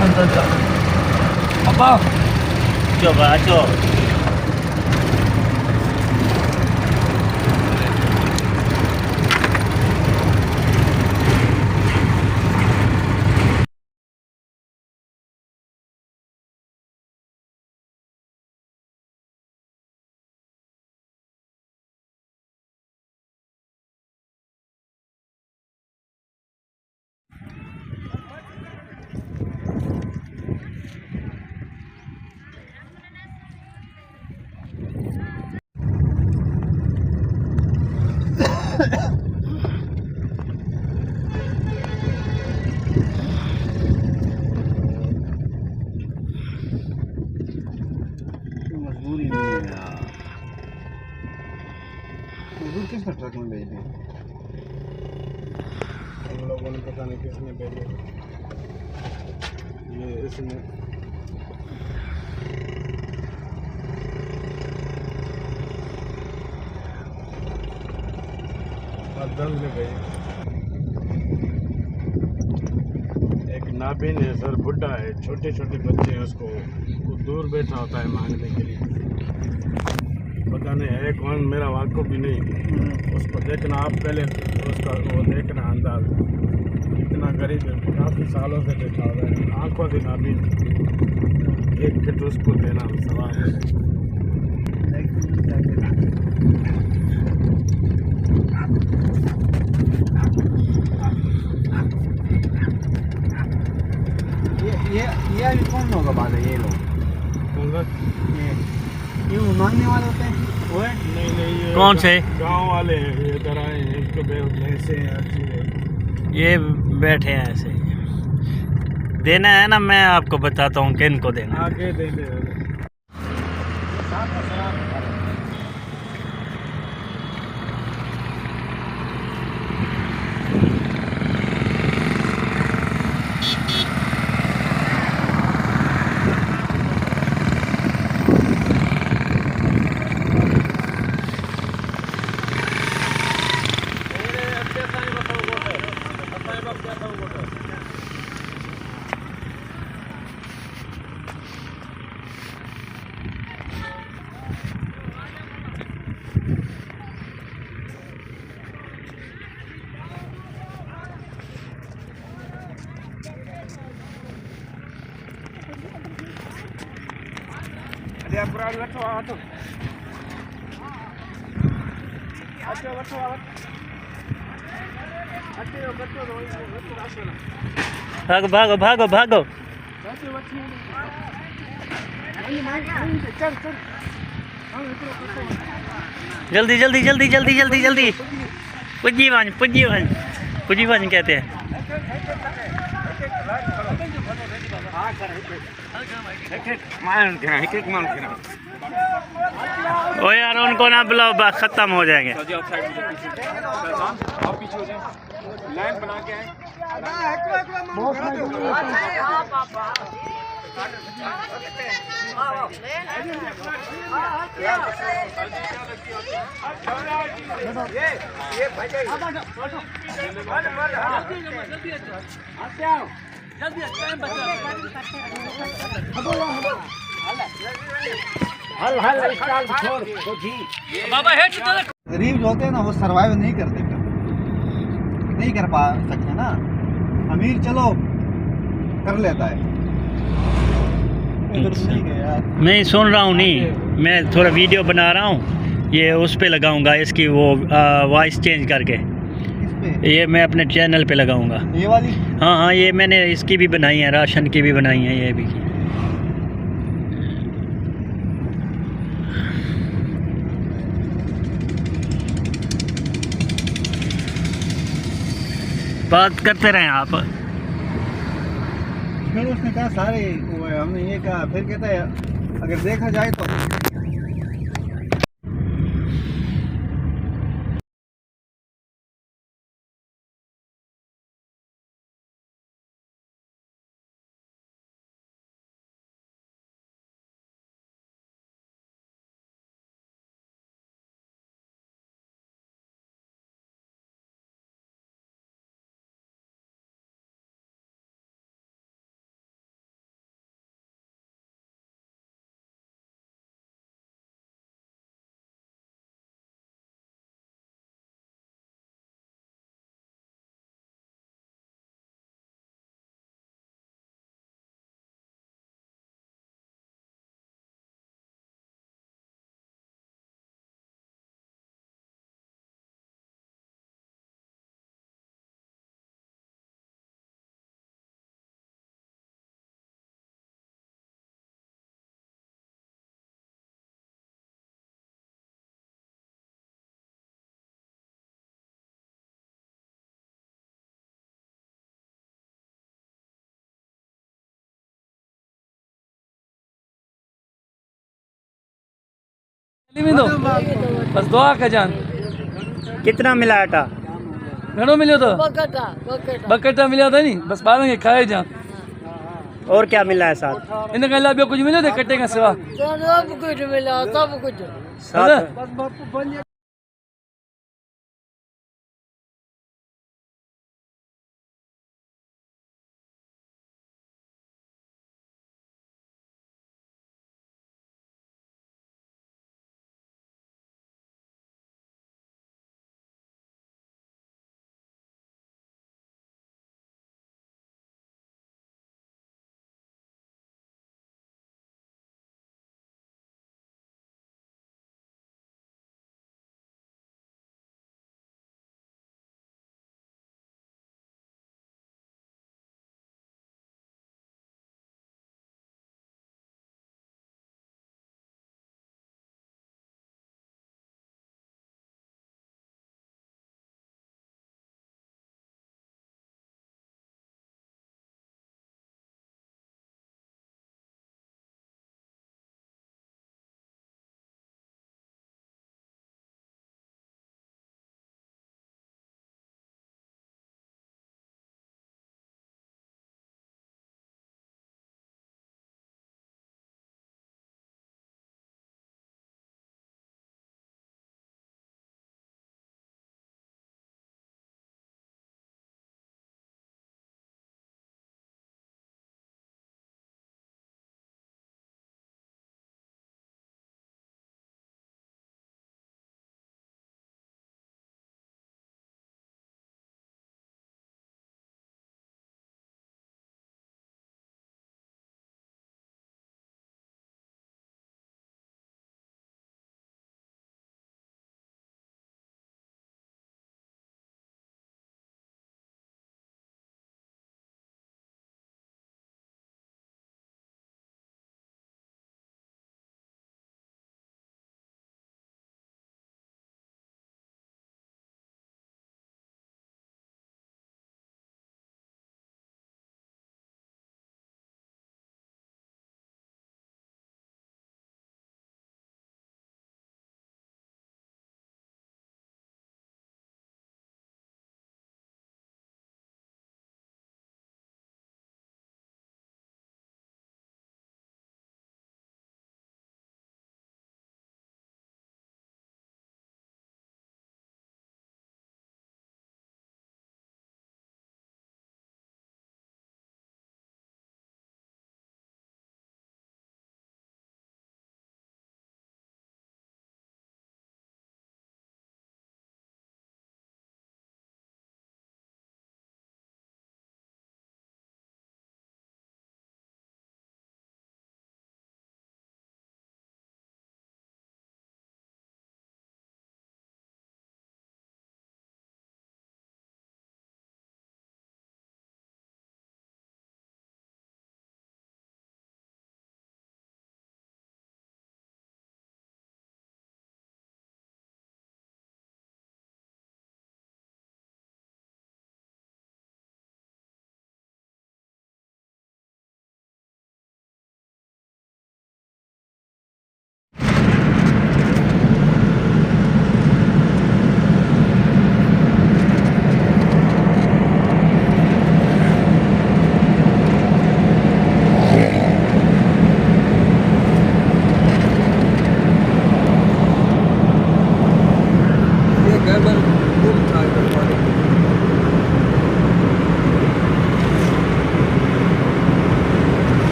앉아. 아빠. 줘봐, 줘. मजबूरी नहीं है यार। मजदूर किसने ट्रक में भेज दिया? हम लोगों ने पता नहीं किसने भेजे। ये इसमें बदल में गए। एक नाबिन है सर, बुढ़ा है, छोटे छोटे बच्चे हैं, उसको वो दूर बैठा होता है मांगने के लिए। पता नहीं है कौन, मेरा वाकफ भी नहीं। उसको देखना आप पहले, उसका वो देखना अंदाज। इतना गरीब है, काफ़ी सालों से बैठा हुआ है, आंखों से नाबिन। एक किट उसको देना सवाल है। ये अभी कौन होगा बाद है? ये लोग ये मांगने वाले होते हैं वो है? नहीं नहीं, ये कौन से गांव वाले हैं, ये इधर आए हैं, इनको भैंसे हैं, अच्छी है। ये बैठे हैं ऐसे। देना है ना, मैं आपको बताता हूँ किन को देना। आगे दे दे। भागो भागो भागो भागो। जल्दी जल्दी जल्दी जल्दी जल्दी जल्दी। पुजी वन पुजी वन पुजी वन कहते हैं। ओ यार उनको ना बुलाओ, बस खत्म हो जाएंगे। लाइन बना के गरीब जो होते हैं ना, वो सरवाइव नहीं करते, नहीं कर पा सकते ना। अमीर चलो कर लेता है। मैं सुन रहा हूँ, नहीं मैं थोड़ा वीडियो बना रहा हूँ, ये उस पे लगाऊंगा इसकी वो वॉइस चेंज करके। ये मैं अपने चैनल पे लगाऊंगा। ये वाली? हाँ हाँ, ये मैंने इसकी भी बनाई है, राशन की भी बनाई है, ये भी की। बात करते रहें आप। फिर उसने कहा सारे, हमने ये कहा, फिर कहता है अगर देखा जाए तो बस दुआ का जान कितना मिला आटा? घणो मिलियो तो बकेटा मिलिया था नी बस ॿारनि खे खाए जान। और क्या मिला है साथ? इन खां अलावा ॿियो कुझु मिलियो अथई कटे खां सिवा? सब कुछ मिला सब कुछ। साथ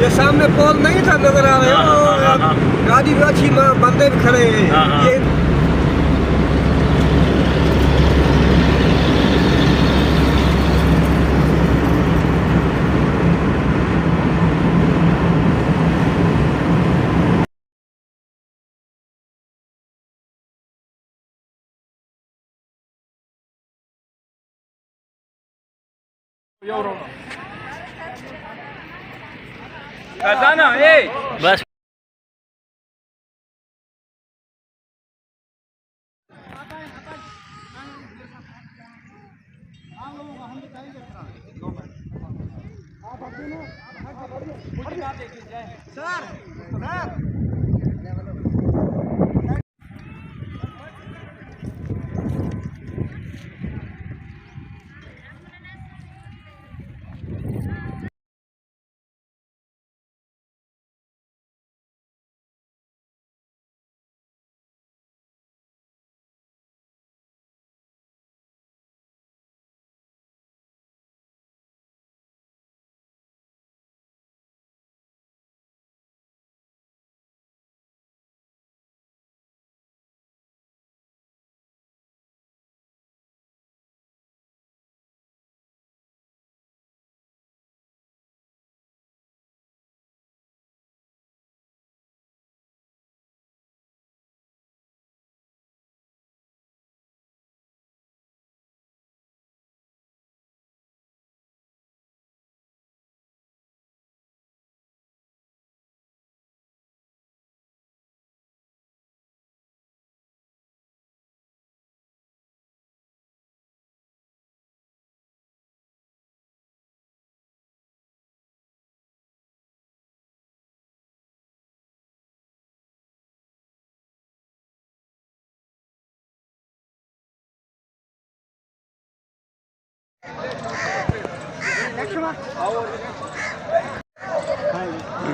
ये सामने पोल नहीं था नजर आ रहे हो, गाड़ी भी अच्छी बंदे भी खड़े हैं। ये बस सर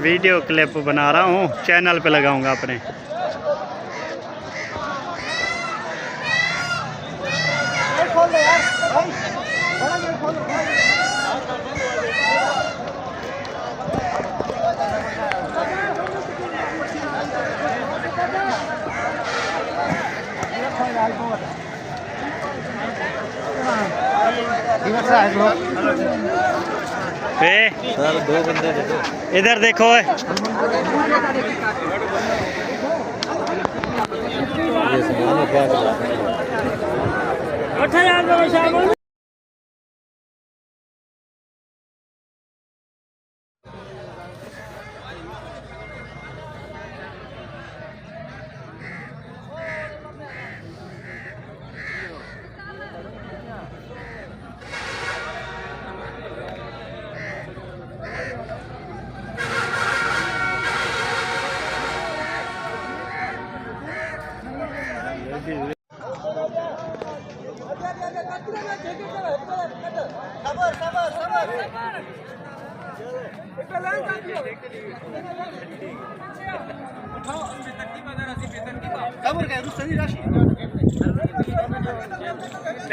वीडियो क्लिप बना रहा हूँ, चैनल पे लगाऊंगा अपने। सर 2 बंदे देखो, इधर देखो। ये सामान क्या कर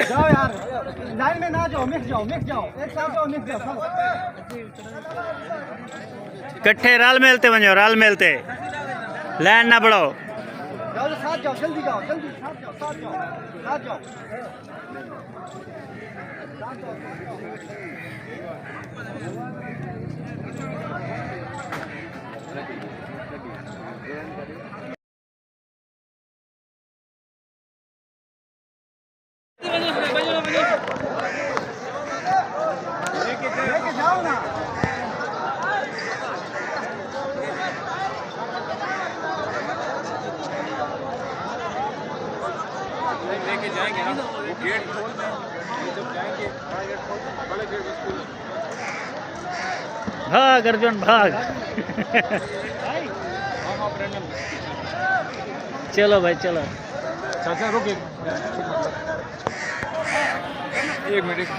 जाओ यार, लाइन में ना जाओ, मिक्स जाओ, एक साथ जाओ, मिक्स जाओ। कट्ठे रल मिलते वञो, रल मिलते, लाइन ना बढ़ो। जाओ साथ जाओ, जल्दी जाओ, जल्दी साथ जाओ, साथ जाओ, साथ जाओ। लेके जाओ ना। लेके जाएंगे ना, वो गेट खोल दें, जब जाएंगे गेट खोल, बड़े गेट बस खोल। भाग अर्जुन भाग। चलो भाई चलो। चाचा रुकिए, 1 मिनट।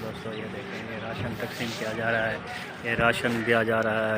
दोस्तों ये देखें, ये राशन तकसीम किया जा रहा है, ये राशन दिया जा रहा है।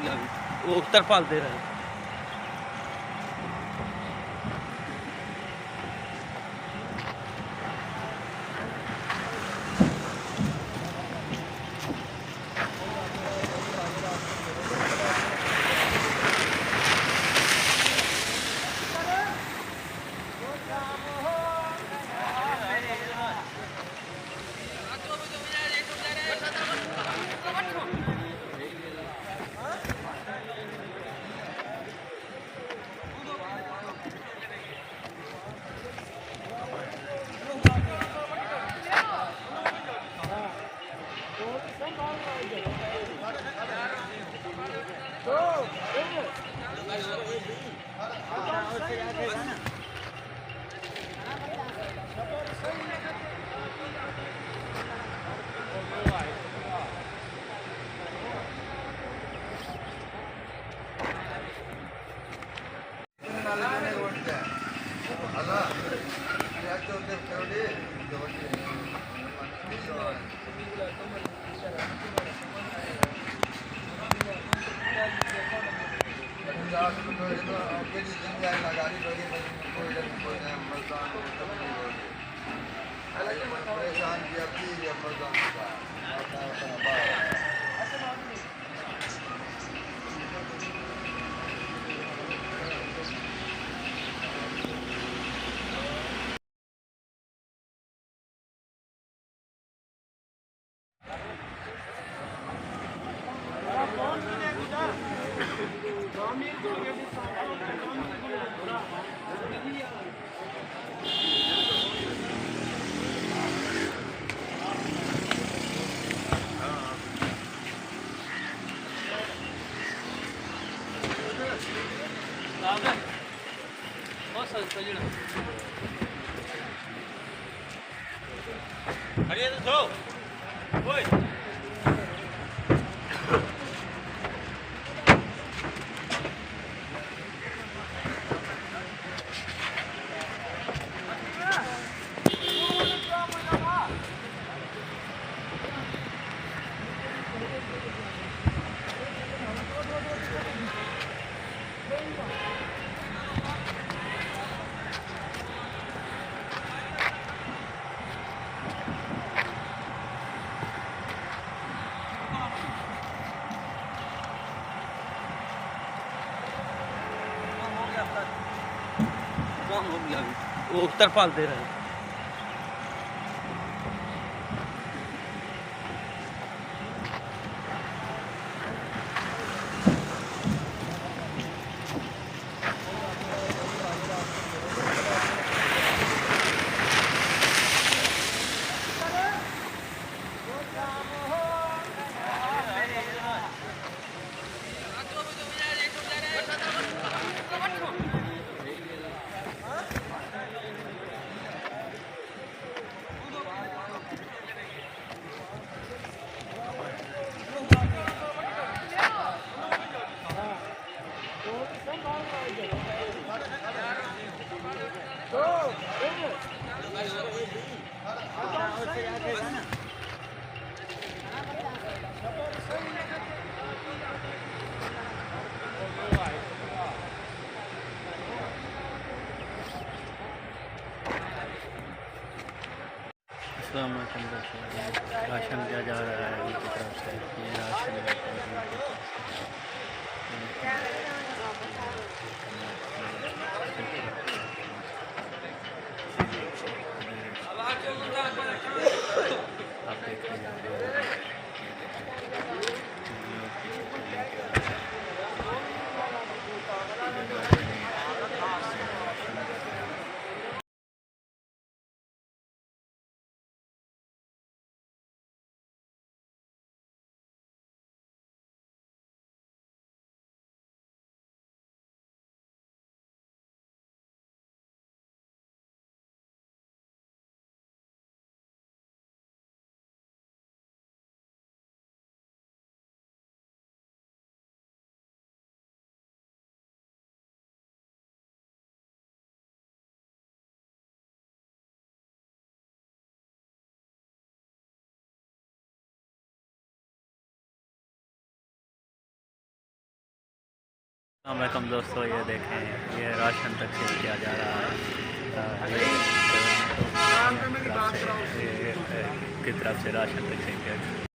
गया वो तरपाल दे रहे हैं। परेशान किया वो तरपाल दे रहे हैं। राशन दिया जा रहा है उनकी तरफ से, ये राशन आप देख रहे हैं। अस्सलाम दोस्तों, ये देखें ये राशन तकसीम किया जा रहा है की तरफ से राशन तकसीम किया